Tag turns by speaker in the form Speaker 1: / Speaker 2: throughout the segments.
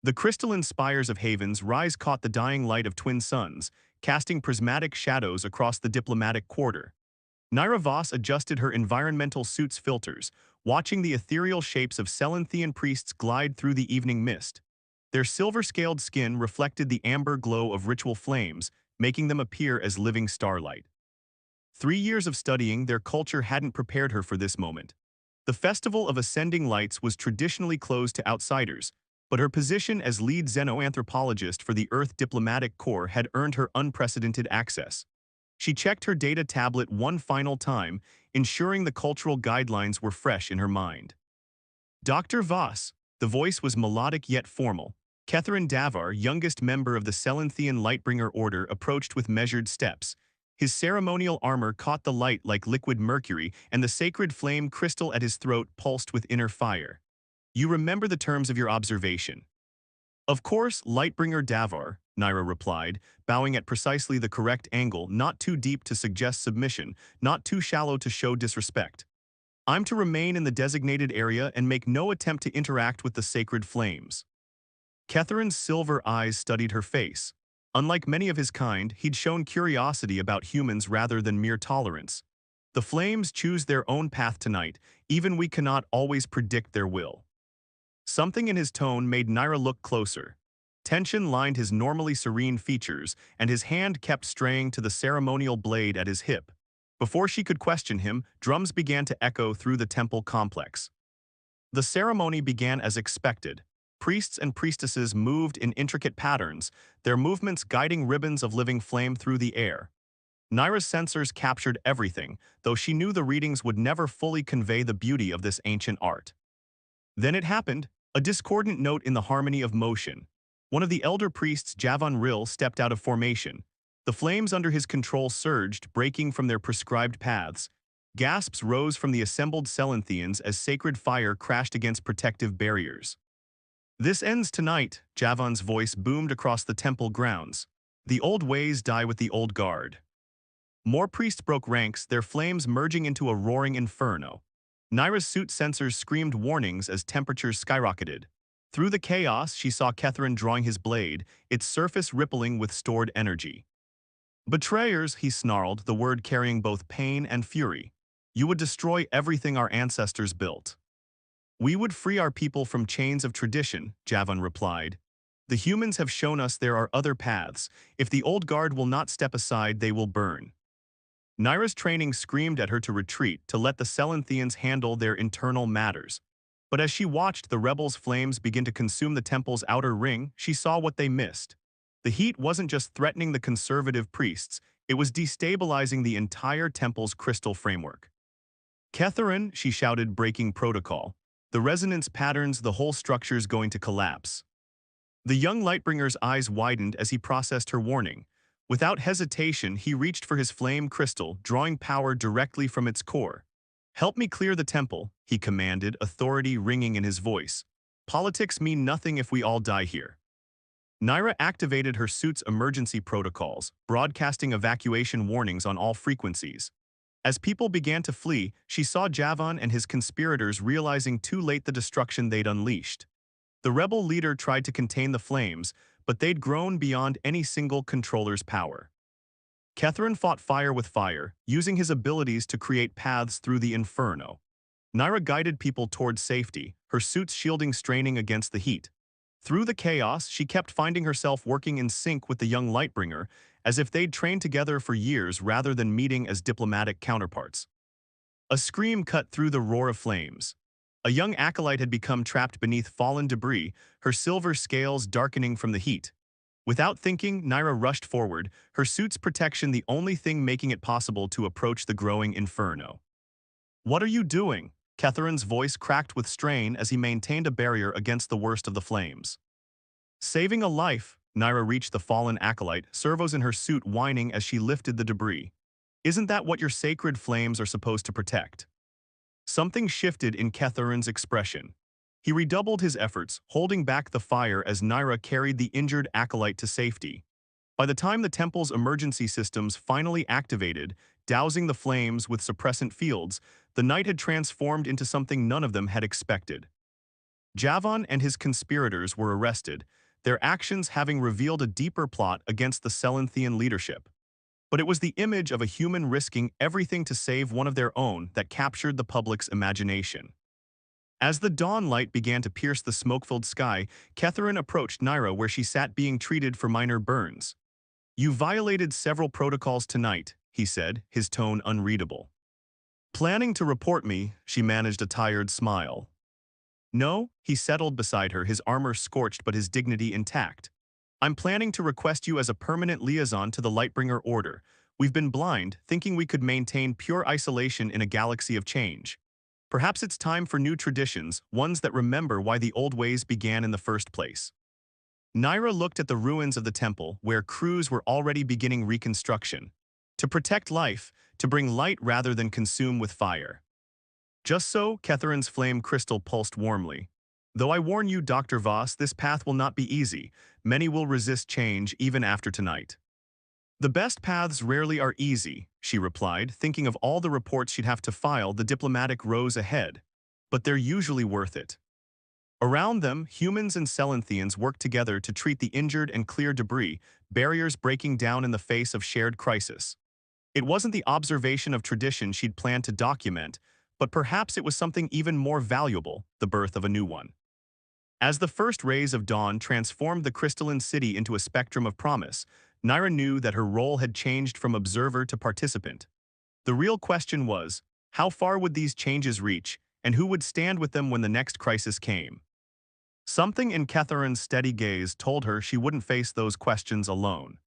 Speaker 1: The crystalline spires of Haven's rise caught the dying light of twin suns, casting prismatic shadows across the diplomatic quarter. Naira Voss adjusted her environmental suit's filters, watching the ethereal shapes of Selenthian priests glide through the evening mist. Their silver-scaled skin reflected the amber glow of ritual flames, making them appear as living starlight. 3 years of studying their culture hadn't prepared her for this moment. The Festival of Ascending Lights was traditionally closed to outsiders, but her position as lead xenoanthropologist for the Earth Diplomatic Corps had earned her unprecedented access. She checked her data tablet one final time, ensuring the cultural guidelines were fresh in her mind. Dr. Voss, the voice was melodic yet formal. Ketharin Davar, youngest member of the Selenthian Lightbringer Order, approached with measured steps. His ceremonial armor caught the light like liquid mercury, and the sacred flame crystal at his throat pulsed with inner fire. You remember the terms of your observation. Of course, Lightbringer Davar, Naira replied, bowing at precisely the correct angle, not too deep to suggest submission, not too shallow to show disrespect. I'm to remain in the designated area and make no attempt to interact with the sacred flames. Ketharin's silver eyes studied her face. Unlike many of his kind, he'd shown curiosity about humans rather than mere tolerance. The flames choose their own path tonight, even we cannot always predict their will. Something in his tone made Naira look closer. Tension lined his normally serene features, and his hand kept straying to the ceremonial blade at his hip. Before she could question him, drums began to echo through the temple complex. The ceremony began as expected. Priests and priestesses moved in intricate patterns, their movements guiding ribbons of living flame through the air. Naira's sensors captured everything, though she knew the readings would never fully convey the beauty of this ancient art. Then it happened, a discordant note in the harmony of motion. One of the elder priests, Javan Ril, stepped out of formation. The flames under his control surged, breaking from their prescribed paths. Gasps rose from the assembled Selenthians as sacred fire crashed against protective barriers. This ends tonight, Javan's voice boomed across the temple grounds. The old ways die with the old guard. More priests broke ranks, their flames merging into a roaring inferno. Naira's suit sensors screamed warnings as temperatures skyrocketed. Through the chaos, she saw Ketharin drawing his blade, its surface rippling with stored energy. Betrayers, he snarled, the word carrying both pain and fury. You would destroy everything our ancestors built. We would free our people from chains of tradition, Javan replied. The humans have shown us there are other paths. If the old guard will not step aside, they will burn. Naira's training screamed at her to retreat, to let the Selenthians handle their internal matters. But as she watched the rebels' flames begin to consume the temple's outer ring, she saw what they missed. The heat wasn't just threatening the conservative priests, it was destabilizing the entire temple's crystal framework. Ketharin, she shouted, breaking protocol. The resonance patterns, the whole structure's going to collapse. The young Lightbringer's eyes widened as he processed her warning. Without hesitation, he reached for his flame crystal, drawing power directly from its core. Help me clear the temple, he commanded, authority ringing in his voice. Politics mean nothing if we all die here. Naira activated her suit's emergency protocols, broadcasting evacuation warnings on all frequencies. As people began to flee, she saw Javan and his conspirators realizing too late the destruction they'd unleashed. The rebel leader tried to contain the flames, but they'd grown beyond any single controller's power. Ketharin fought fire with fire, using his abilities to create paths through the inferno. Naira guided people towards safety, her suit's shielding straining against the heat. Through the chaos, she kept finding herself working in sync with the young Lightbringer, as if they'd trained together for years rather than meeting as diplomatic counterparts. A scream cut through the roar of flames. A young acolyte had become trapped beneath fallen debris, her silver scales darkening from the heat. Without thinking, Naira rushed forward, her suit's protection the only thing making it possible to approach the growing inferno. What are you doing? Ketharin's voice cracked with strain as he maintained a barrier against the worst of the flames. Saving a life, Naira reached the fallen acolyte, servos in her suit whining as she lifted the debris. Isn't that what your sacred flames are supposed to protect? Something shifted in Ketharin's expression. He redoubled his efforts, holding back the fire as Naira carried the injured acolyte to safety. By the time the temple's emergency systems finally activated, dousing the flames with suppressant fields, the night had transformed into something none of them had expected. Javan and his conspirators were arrested, their actions having revealed a deeper plot against the Selenthian leadership. But it was the image of a human risking everything to save one of their own that captured the public's imagination. As the dawn light began to pierce the smoke-filled sky, Catherine approached Naira where she sat being treated for minor burns. "You violated several protocols tonight," he said, his tone unreadable. "Planning to report me," she managed a tired smile. "No," he settled beside her, his armor scorched but his dignity intact. "I'm planning to request you as a permanent liaison to the Lightbringer Order. We've been blind, thinking we could maintain pure isolation in a galaxy of change. Perhaps it's time for new traditions, ones that remember why the old ways began in the first place." Naira looked at the ruins of the temple, where crews were already beginning reconstruction. To protect life, to bring light rather than consume with fire. "Just so," Catherine's flame crystal pulsed warmly. "Though I warn you, Dr. Voss, this path will not be easy. Many will resist change even after tonight." "The best paths rarely are easy," she replied, thinking of all the reports she'd have to file, the diplomatic rows ahead. "But they're usually worth it." Around them, humans and Selenthians worked together to treat the injured and clear debris, barriers breaking down in the face of shared crisis. It wasn't the observation of tradition she'd planned to document, but perhaps it was something even more valuable, the birth of a new one. As the first rays of dawn transformed the crystalline city into a spectrum of promise, Naira knew that her role had changed from observer to participant. The real question was, how far would these changes reach, and who would stand with them when the next crisis came? Something in Catherine's steady gaze told her she wouldn't face those questions alone.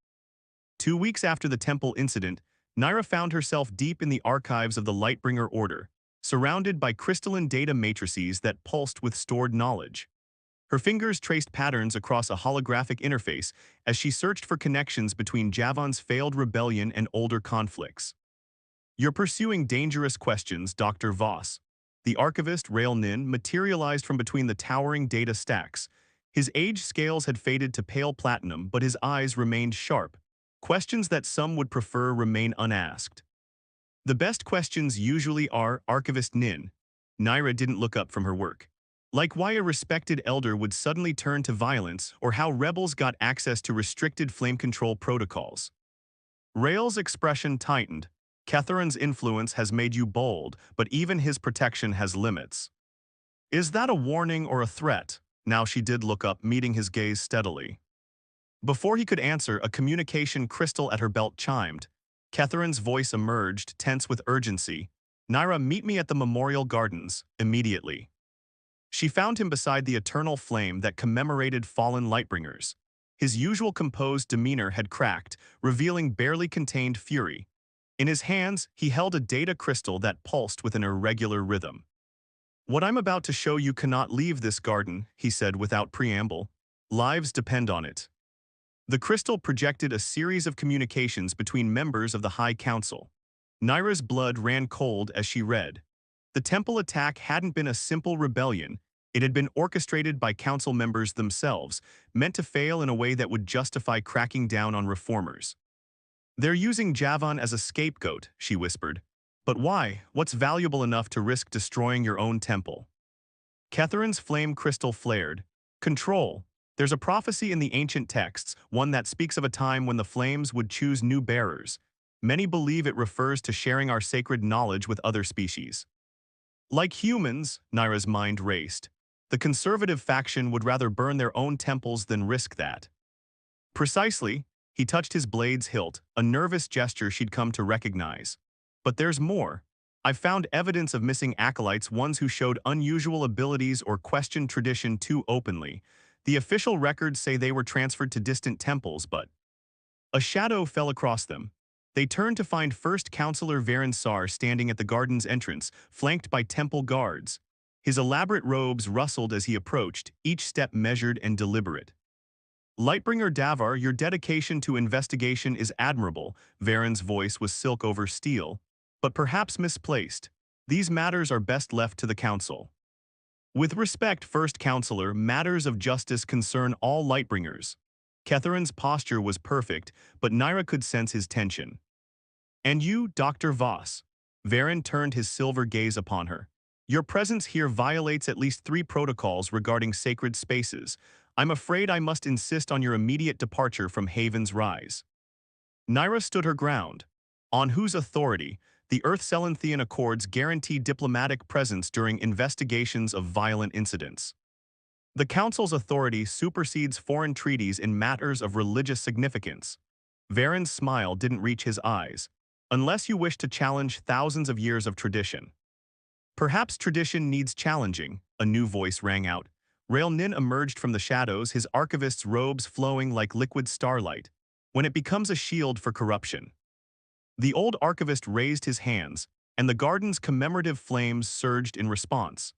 Speaker 1: 2 weeks after the temple incident, Naira found herself deep in the archives of the Lightbringer Order, surrounded by crystalline data matrices that pulsed with stored knowledge. Her fingers traced patterns across a holographic interface as she searched for connections between Javan's failed rebellion and older conflicts. "You're pursuing dangerous questions, Dr. Voss." The archivist, Rail Nin, materialized from between the towering data stacks. His age scales had faded to pale platinum, but his eyes remained sharp. Questions that some would prefer remain unasked. "The best questions usually are," Archivist Nin. Naira didn't look up from her work. "Like why a respected elder would suddenly turn to violence, or how rebels got access to restricted flame control protocols." Rail's expression tightened. "Catherine's influence has made you bold, but even his protection has limits." "Is that a warning or a threat?" Now she did look up, meeting his gaze steadily. Before he could answer, a communication crystal at her belt chimed. Catherine's voice emerged, tense with urgency. "Naira, meet me at the Memorial Gardens, immediately." She found him beside the eternal flame that commemorated fallen Lightbringers. His usual composed demeanor had cracked, revealing barely contained fury. In his hands, he held a data crystal that pulsed with an irregular rhythm. "What I'm about to show you cannot leave this garden," he said without preamble. "Lives depend on it." The crystal projected a series of communications between members of the High Council. Naira's blood ran cold as she read. The temple attack hadn't been a simple rebellion. It had been orchestrated by council members themselves, meant to fail in a way that would justify cracking down on reformers. "They're using Javan as a scapegoat," she whispered. "But why? What's valuable enough to risk destroying your own temple?" Catherine's flame crystal flared. "Control. There's a prophecy in the ancient texts, one that speaks of a time when the flames would choose new bearers. Many believe it refers to sharing our sacred knowledge with other species." Like humans, Naira's mind raced. The conservative faction would rather burn their own temples than risk that. "Precisely." He touched his blade's hilt, a nervous gesture she'd come to recognize. "But there's more. I've found evidence of missing acolytes, ones who showed unusual abilities or questioned tradition too openly. The official records say they were transferred to distant temples, but—" A shadow fell across them. They turned to find First Counselor Varen Sar standing at the garden's entrance, flanked by temple guards. His elaborate robes rustled as he approached, each step measured and deliberate. "Lightbringer Davar, your dedication to investigation is admirable." Varen's voice was silk over steel. "But perhaps misplaced. These matters are best left to the council." "With respect, First Counselor, matters of justice concern all Lightbringers." Catherine's posture was perfect, but Naira could sense his tension. "And you, Dr. Voss?" Varen turned his silver gaze upon her. Your presence here violates at least 3 protocols regarding sacred spaces. I'm afraid I must insist on your immediate departure from Haven's Rise. Naira stood her ground. On whose authority? The Earth-Selenthian Accords guarantee diplomatic presence during investigations of violent incidents. The Council's authority supersedes foreign treaties in matters of religious significance. Varen's smile didn't reach his eyes. Unless you wish to challenge thousands of years of tradition. Perhaps tradition needs challenging, a new voice rang out. Rael Nin emerged from the shadows, his archivist's robes flowing like liquid starlight. When it becomes a shield for corruption. The old archivist raised his hands, and the garden's commemorative flames surged in response.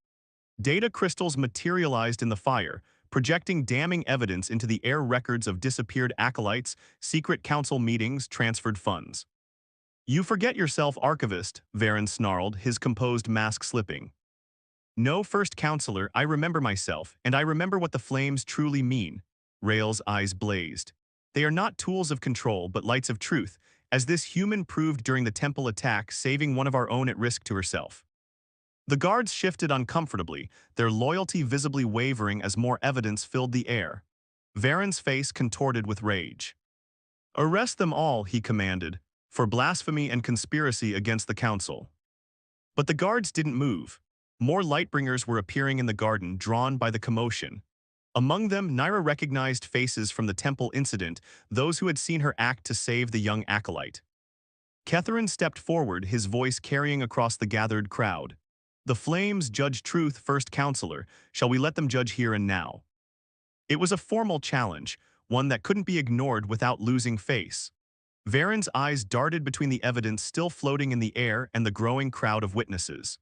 Speaker 1: Data crystals materialized in the fire, projecting damning evidence into the air, records of disappeared acolytes, secret council meetings, transferred funds. You forget yourself, archivist, Varen snarled, his composed mask slipping. No, first counselor, I remember myself, and I remember what the flames truly mean. Rael's eyes blazed. They are not tools of control but lights of truth, as this human proved during the temple attack, saving one of our own at risk to herself. The guards shifted uncomfortably, their loyalty visibly wavering as more evidence filled the air. Varen's face contorted with rage. Arrest them all, he commanded, for blasphemy and conspiracy against the council. But the guards didn't move. More lightbringers were appearing in the garden, drawn by the commotion. Among them, Naira recognized faces from the temple incident, those who had seen her act to save the young acolyte. Ketharin stepped forward, his voice carrying across the gathered crowd. The flames judge truth, first counselor. Shall we let them judge here and now? It was a formal challenge, one that couldn't be ignored without losing face. Varen's eyes darted between the evidence still floating in the air and the growing crowd of witnesses.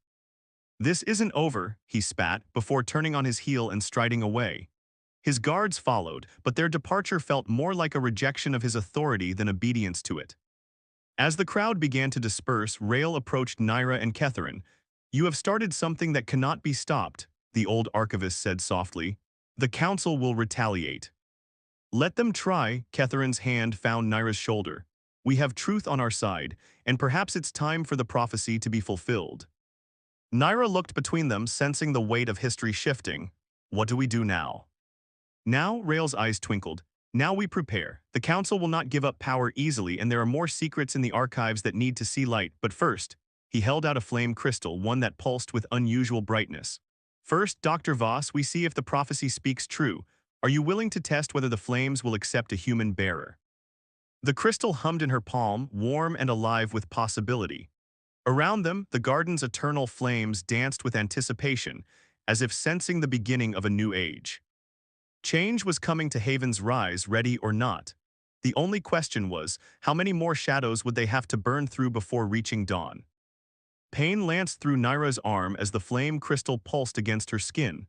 Speaker 1: This isn't over, he spat, before turning on his heel and striding away. His guards followed, but their departure felt more like a rejection of his authority than obedience to it. As the crowd began to disperse, Rael approached Naira and Ketharin. You have started something that cannot be stopped, the old archivist said softly. The council will retaliate. Let them try, Ketharin's hand found Naira's shoulder. We have truth on our side, and perhaps it's time for the prophecy to be fulfilled. Naira looked between them, sensing the weight of history shifting. What do we do now? Now, Rael's eyes twinkled. Now we prepare. The council will not give up power easily, and there are more secrets in the archives that need to see light. But first, he held out a flame crystal, one that pulsed with unusual brightness. First, Dr. Voss, we see if the prophecy speaks true. Are you willing to test whether the flames will accept a human bearer? The crystal hummed in her palm, warm and alive with possibility. Around them, the garden's eternal flames danced with anticipation, as if sensing the beginning of a new age. Change was coming to Haven's Rise, ready or not. The only question was, how many more shadows would they have to burn through before reaching dawn? Pain lanced through Naira's arm as the flame crystal pulsed against her skin.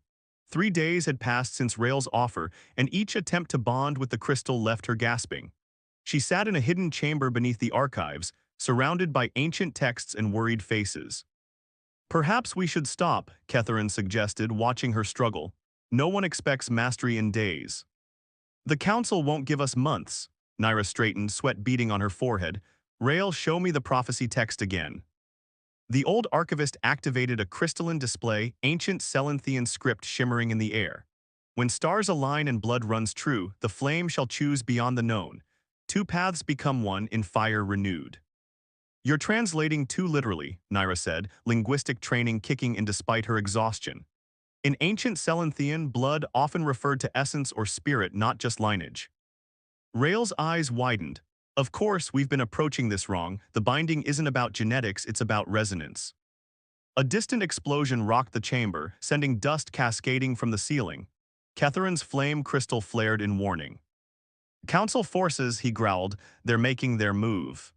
Speaker 1: 3 days had passed since Rael's offer, and each attempt to bond with the crystal left her gasping. She sat in a hidden chamber beneath the archives, surrounded by ancient texts and worried faces. Perhaps we should stop, Ketharin suggested, watching her struggle. No one expects mastery in days. The council won't give us months. Naira straightened, sweat beading on her forehead. Rael, show me the prophecy text again. The old archivist activated a crystalline display, ancient Selenthian script shimmering in the air. When stars align and blood runs true, the flame shall choose beyond the known. 2 paths become one in fire renewed. You're translating too literally, Naira said, linguistic training kicking in despite her exhaustion. In ancient Selenthian, blood often referred to essence or spirit, not just lineage. Rael's eyes widened. Of course, we've been approaching this wrong. The binding isn't about genetics, it's about resonance. A distant explosion rocked the chamber, sending dust cascading from the ceiling. Ketharin's flame crystal flared in warning. Council forces, he growled, they're making their move.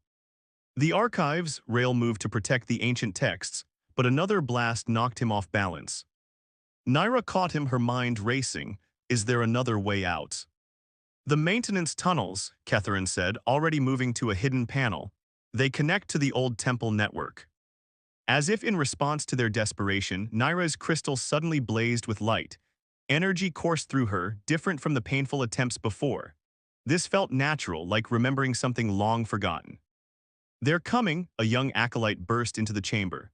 Speaker 1: The archives, Rael moved to protect the ancient texts, but another blast knocked him off balance. Naira caught him, her mind racing. Is there another way out? The maintenance tunnels, Ketharin said, already moving to a hidden panel. They connect to the old temple network. As if in response to their desperation, Naira's crystal suddenly blazed with light. Energy coursed through her, different from the painful attempts before. This felt natural, like remembering something long forgotten. They're coming, a young acolyte burst into the chamber.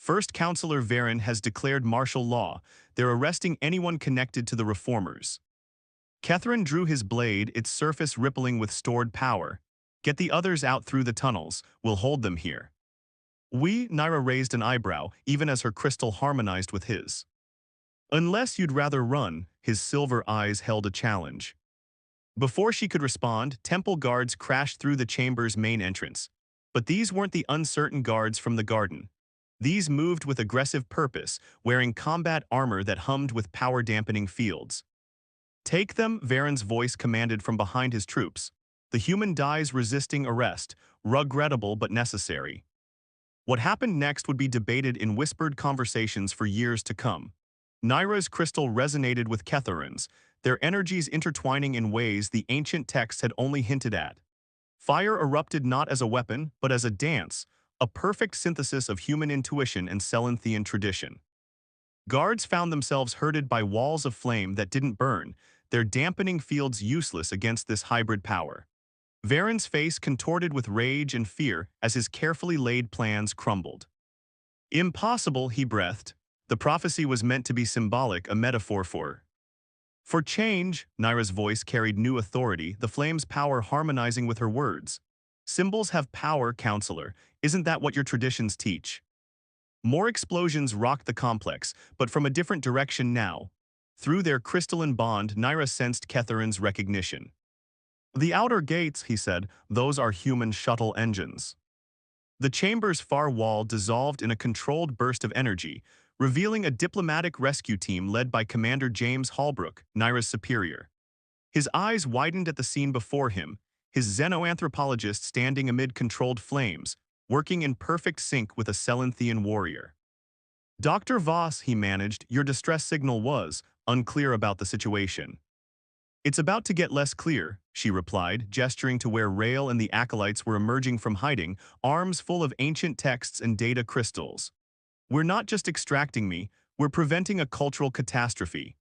Speaker 1: First Counselor Varen has declared martial law. They're arresting anyone connected to the reformers. Kethrin drew his blade, its surface rippling with stored power. Get the others out through the tunnels. We'll hold them here. Naira raised an eyebrow, even as her crystal harmonized with his. Unless you'd rather run, his silver eyes held a challenge. Before she could respond, temple guards crashed through the chamber's main entrance. But these weren't the uncertain guards from the garden. These moved with aggressive purpose, wearing combat armor that hummed with power-dampening fields. Take them, Varen's voice commanded from behind his troops. The human dies resisting arrest, regrettable but necessary. What happened next would be debated in whispered conversations for years to come. Naira's crystal resonated with Ketherin's, their energies intertwining in ways the ancient texts had only hinted at. Fire erupted not as a weapon, but as a dance, a perfect synthesis of human intuition and Selenthian tradition. Guards found themselves herded by walls of flame that didn't burn, their dampening fields useless against this hybrid power. Varen's face contorted with rage and fear as his carefully laid plans crumbled. Impossible, he breathed. The prophecy was meant to be symbolic, a metaphor for change. Naira's voice carried new authority, the flame's power harmonizing with her words. Symbols have power, counselor. Isn't that what your traditions teach? More explosions rocked the complex, but from a different direction now. Through their crystalline bond, Naira sensed Ketherin's recognition. The outer gates, he said, those are human shuttle engines. The chamber's far wall dissolved in a controlled burst of energy, revealing a diplomatic rescue team led by Commander James Holbrook, Naira's superior. His eyes widened at the scene before him, his xenoanthropologist standing amid controlled flames, working in perfect sync with a Selenthian warrior. Dr. Voss, he managed, your distress signal was unclear about the situation. It's about to get less clear, she replied, gesturing to where Rael and the acolytes were emerging from hiding, arms full of ancient texts and data crystals. We're not just extracting me, we're preventing a cultural catastrophe.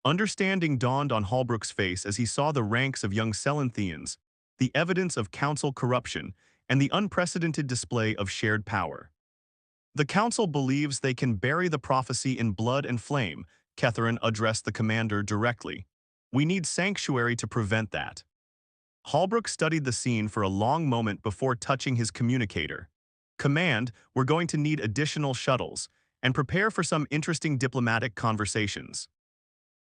Speaker 1: Understanding dawned on Holbrook's face as he saw the ranks of young Selenthians, the evidence of council corruption, and the unprecedented display of shared power. The council believes they can bury the prophecy in blood and flame, Kethrin addressed the commander directly. We need sanctuary to prevent that. Holbrook studied the scene for a long moment before touching his communicator. Command, we're going to need additional shuttles, and prepare for some interesting diplomatic conversations.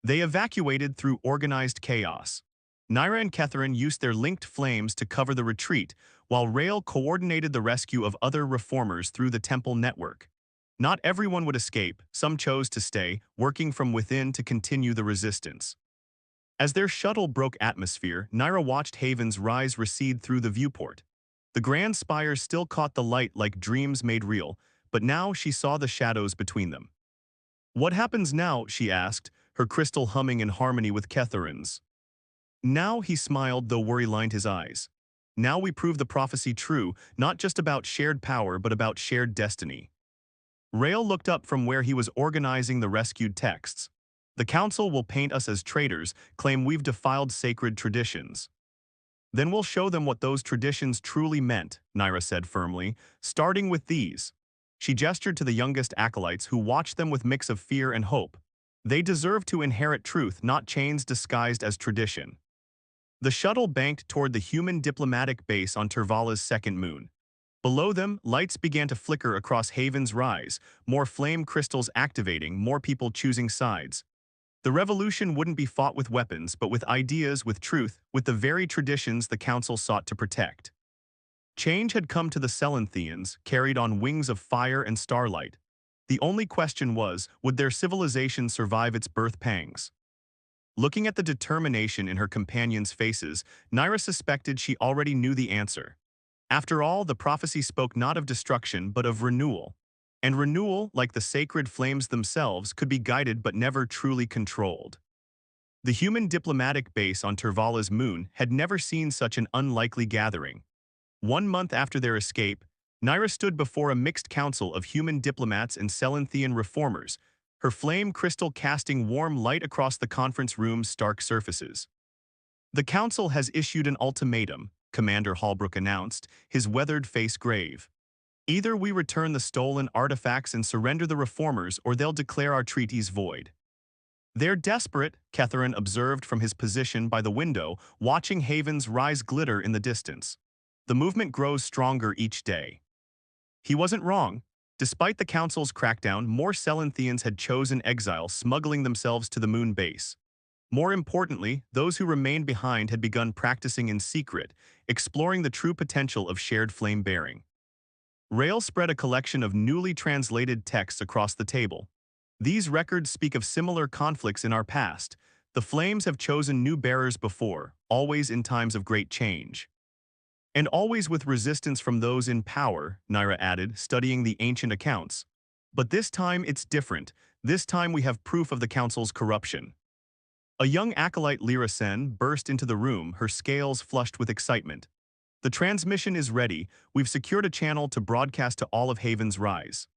Speaker 1: They evacuated through organized chaos. Naira and Kethrin used their linked flames to cover the retreat, while Rael coordinated the rescue of other reformers through the temple network. Not everyone would escape, some chose to stay, working from within to continue the resistance. As their shuttle broke atmosphere, Naira watched Haven's rise recede through the viewport. The grand spires still caught the light like dreams made real, but now she saw the shadows between them. What happens now, she asked, her crystal humming in harmony with Ketherin's. Now, he smiled, though worry lined his eyes. Now we prove the prophecy true, not just about shared power but about shared destiny. Rael looked up from where he was organizing the rescued texts. The council will paint us as traitors, claim we've defiled sacred traditions. Then we'll show them what those traditions truly meant, Naira said firmly, starting with these. She gestured to the youngest acolytes who watched them with mix of fear and hope. They deserve to inherit truth, not chains disguised as tradition. The shuttle banked toward the human diplomatic base on Tervala's second moon. Below them, lights began to flicker across Haven's rise, more flame crystals activating, more people choosing sides. The revolution wouldn't be fought with weapons, but with ideas, with truth, with the very traditions the council sought to protect. Change had come to the Selenthians, carried on wings of fire and starlight. The only question was, would their civilization survive its birth pangs? Looking at the determination in her companions' faces, Naira suspected she already knew the answer. After all, the prophecy spoke not of destruction but of renewal. And renewal, like the sacred flames themselves, could be guided but never truly controlled. The human diplomatic base on Tervala's moon had never seen such an unlikely gathering. 1 month after their escape, Naira stood before a mixed council of human diplomats and Selenthian reformers, her flame crystal casting warm light across the conference room's stark surfaces. The council has issued an ultimatum, Commander Holbrook announced, his weathered face grave. Either we return the stolen artifacts and surrender the reformers, or they'll declare our treaties void. They're desperate, Catherine observed from his position by the window, watching Haven's rise glitter in the distance. The movement grows stronger each day. He wasn't wrong. Despite the Council's crackdown, more Selenthians had chosen exile, smuggling themselves to the moon base. More importantly, those who remained behind had begun practicing in secret, exploring the true potential of shared flame-bearing. Rail spread a collection of newly translated texts across the table. These records speak of similar conflicts in our past. The flames have chosen new bearers before, always in times of great change. And always with resistance from those in power, Naira added, studying the ancient accounts. But this time it's different. This time we have proof of the Council's corruption. A young acolyte Lyra Sen burst into the room, her scales flushed with excitement. The transmission is ready. We've secured a channel to broadcast to all of Haven's rise.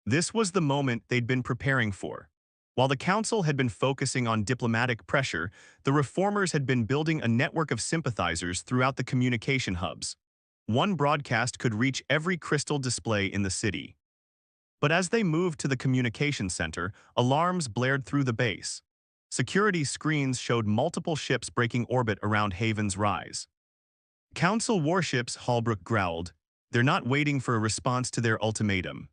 Speaker 1: This was the moment they'd been preparing for. While the Council had been focusing on diplomatic pressure, the reformers had been building a network of sympathizers throughout the communication hubs. One broadcast could reach every crystal display in the city. But as they moved to the communication center, alarms blared through the base. Security screens showed multiple ships breaking orbit around Haven's rise. Council warships, Hallbrook growled. They're not waiting for a response to their ultimatum.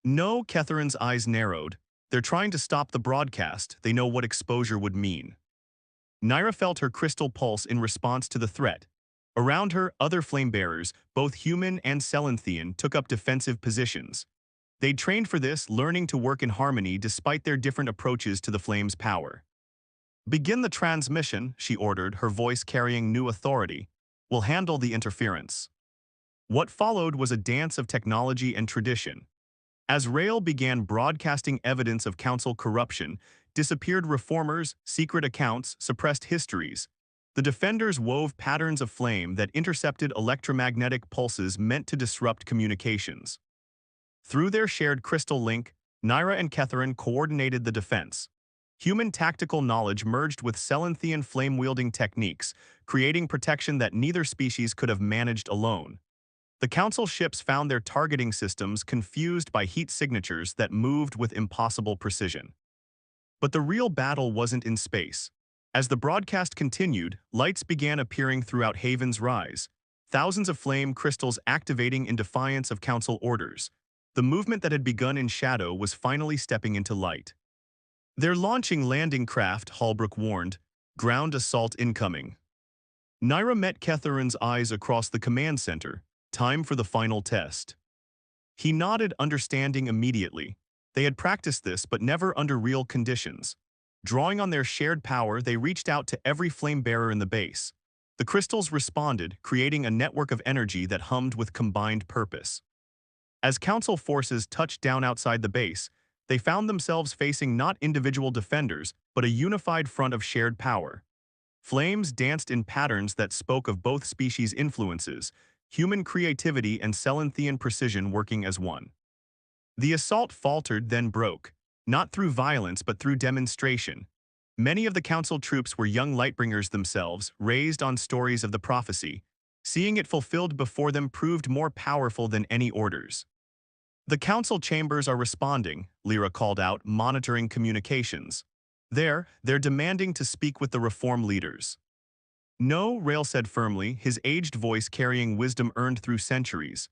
Speaker 1: No, Catherine's eyes narrowed. They're trying to stop the broadcast. They know what exposure would mean. Naira felt her crystal pulse in response to the threat. Around her, other flame-bearers, both human and Selenthian, took up defensive positions. They'd trained for this, learning to work in harmony despite their different approaches to the flame's power. Begin the transmission, she ordered, her voice carrying new authority. We'll handle the interference. What followed was a dance of technology and tradition. As Rail began broadcasting evidence of Council corruption, disappeared reformers, secret accounts, suppressed histories, the defenders wove patterns of flame that intercepted electromagnetic pulses meant to disrupt communications. Through their shared crystal link, Naira and Catherine coordinated the defense. Human tactical knowledge merged with Selenthian flame-wielding techniques, creating protection that neither species could have managed alone. The Council ships found their targeting systems confused by heat signatures that moved with impossible precision. But the real battle wasn't in space. As the broadcast continued, lights began appearing throughout Haven's rise, thousands of flame crystals activating in defiance of Council orders. The movement that had begun in shadow was finally stepping into light. They're launching landing craft, Hallbrook warned. Ground assault incoming. Naira met Catherine's eyes across the command center. Time for the final test. He nodded, understanding immediately. They had practiced this, but never under real conditions. Drawing on their shared power, they reached out to every flame bearer in the base. The crystals responded, creating a network of energy that hummed with combined purpose. As Council forces touched down outside the base, they found themselves facing not individual defenders, but a unified front of shared power. Flames danced in patterns that spoke of both species' influences, human creativity and Selenthian precision working as one. The assault faltered, then broke, not through violence but through demonstration. Many of the Council troops were young Lightbringers themselves, raised on stories of the prophecy. Seeing it fulfilled before them proved more powerful than any orders. The Council chambers are responding, Lyra called out, monitoring communications. They're demanding to speak with the reform leaders. No, Rail said firmly, his aged voice carrying wisdom earned through centuries.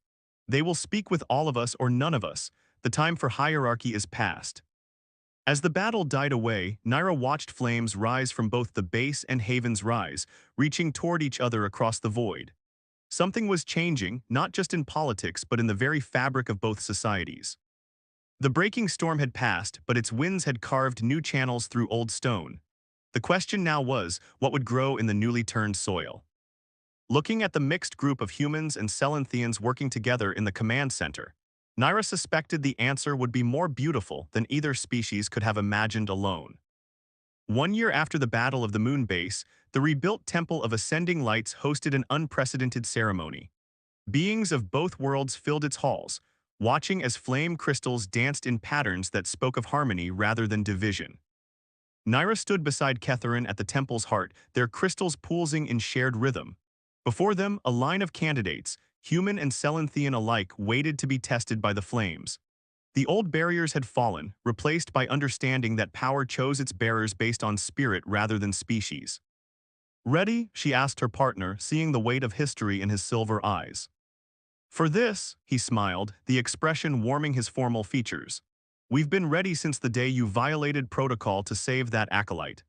Speaker 1: They will speak with all of us or none of us. The time for hierarchy is past. As the battle died away, Naira watched flames rise from both the base and Haven's rise, reaching toward each other across the void. Something was changing, not just in politics but in the very fabric of both societies. The breaking storm had passed, but its winds had carved new channels through old stone. The question now was, what would grow in the newly turned soil? Looking at the mixed group of humans and Selenthians working together in the command center, Naira suspected the answer would be more beautiful than either species could have imagined alone. 1 year after the Battle of the Moon Base, the rebuilt Temple of Ascending Lights hosted an unprecedented ceremony. Beings of both worlds filled its halls, watching as flame crystals danced in patterns that spoke of harmony rather than division. Naira stood beside Catherine at the temple's heart, their crystals pulsing in shared rhythm. Before them, a line of candidates, human and Selenthian alike waited to be tested by the flames. The old barriers had fallen, replaced by understanding that power chose its bearers based on spirit rather than species. "Ready?" she asked her partner, seeing the weight of history in his silver eyes. "For this," he smiled, the expression warming his formal features. "We've been ready since the day you violated protocol to save that acolyte."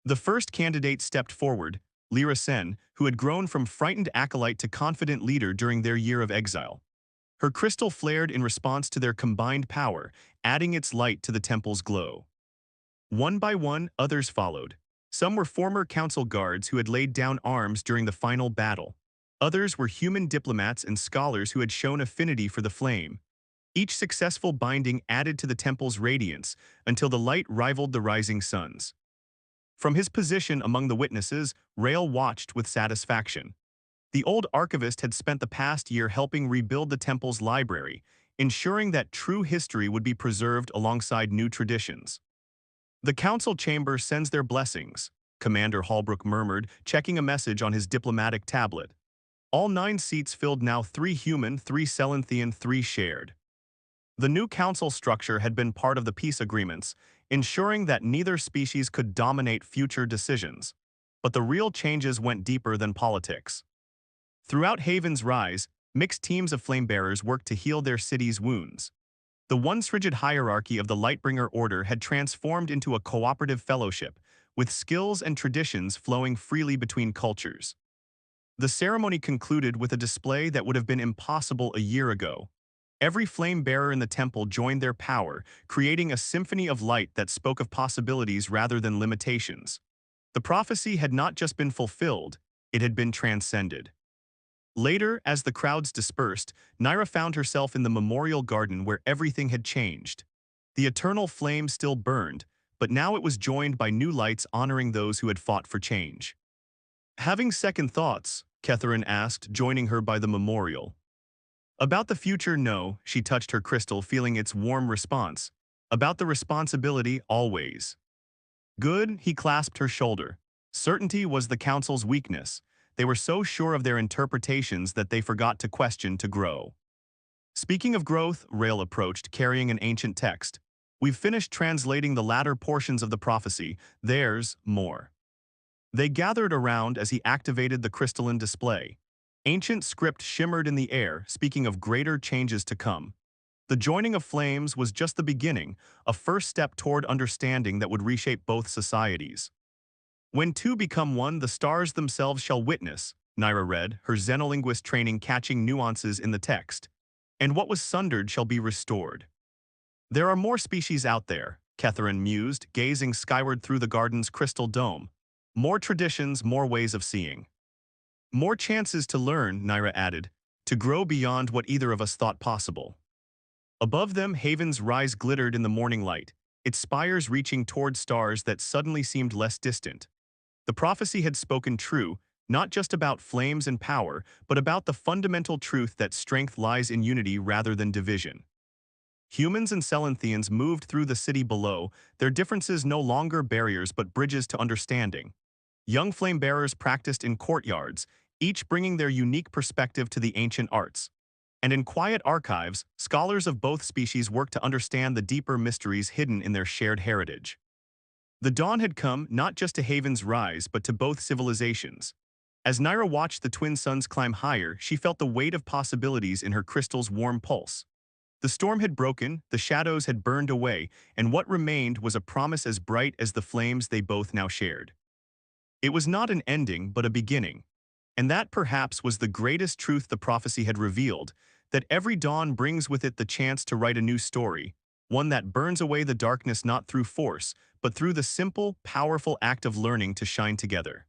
Speaker 1: The first candidate stepped forward, Lyra Sen, who had grown from frightened acolyte to confident leader during their year of exile. Her crystal flared in response to their combined power, adding its light to the temple's glow. One by one, others followed. Some were former council guards who had laid down arms during the final battle. Others were human diplomats and scholars who had shown affinity for the flame. Each successful binding added to the temple's radiance until the light rivaled the rising suns. From his position among the witnesses, Rael watched with satisfaction. The old archivist had spent the past year helping rebuild the temple's library, ensuring that true history would be preserved alongside new traditions. "The council chamber sends their blessings," Commander Hallbrook murmured, checking a message on his diplomatic tablet. All 9 seats filled now, 3 human, 3 Selenthian, 3 shared. The new council structure had been part of the peace agreements, ensuring that neither species could dominate future decisions. But the real changes went deeper than politics. Throughout Haven's rise, mixed teams of flamebearers worked to heal their city's wounds. The once rigid hierarchy of the Lightbringer Order had transformed into a cooperative fellowship, with skills and traditions flowing freely between cultures. The ceremony concluded with a display that would have been impossible a year ago. Every flame bearer in the temple joined their power, creating a symphony of light that spoke of possibilities rather than limitations. The prophecy had not just been fulfilled, it had been transcended. Later, as the crowds dispersed, Naira found herself in the memorial garden where everything had changed. The eternal flame still burned, but now it was joined by new lights honoring those who had fought for change. "Having second thoughts?" Catherine asked, joining her by the memorial. "About the future, no," she touched her crystal, feeling its warm response. "About the responsibility, always." "Good," he clasped her shoulder. Certainty was the council's weakness. They were so sure of their interpretations that they forgot to question to grow. "Speaking of growth," Rael approached, carrying an ancient text. "We've finished translating the latter portions of the prophecy. There's more." They gathered around as he activated the crystalline display. Ancient script shimmered in the air, speaking of greater changes to come. The joining of flames was just the beginning, a first step toward understanding that would reshape both societies. "When two become one, the stars themselves shall witness," Naira read, her xenolinguist training catching nuances in the text. "And what was sundered shall be restored." "There are more species out there," Catherine mused, gazing skyward through the garden's crystal dome. "More traditions, more ways of seeing. More chances to learn," Naira added, "to grow beyond what either of us thought possible." Above them, Haven's rise glittered in the morning light, its spires reaching toward stars that suddenly seemed less distant. The prophecy had spoken true, not just about flames and power, but about the fundamental truth that strength lies in unity rather than division. Humans and Selenthians moved through the city below, their differences no longer barriers but bridges to understanding. Young flame-bearers practiced in courtyards, each bringing their unique perspective to the ancient arts. And in quiet archives, scholars of both species worked to understand the deeper mysteries hidden in their shared heritage. The dawn had come not just to Haven's rise but to both civilizations. As Naira watched the twin suns climb higher, she felt the weight of possibilities in her crystal's warm pulse. The storm had broken, the shadows had burned away, and what remained was a promise as bright as the flames they both now shared. It was not an ending but a beginning. And that perhaps was the greatest truth the prophecy had revealed, that every dawn brings with it the chance to write a new story, one that burns away the darkness not through force, but through the simple, powerful act of learning to shine together.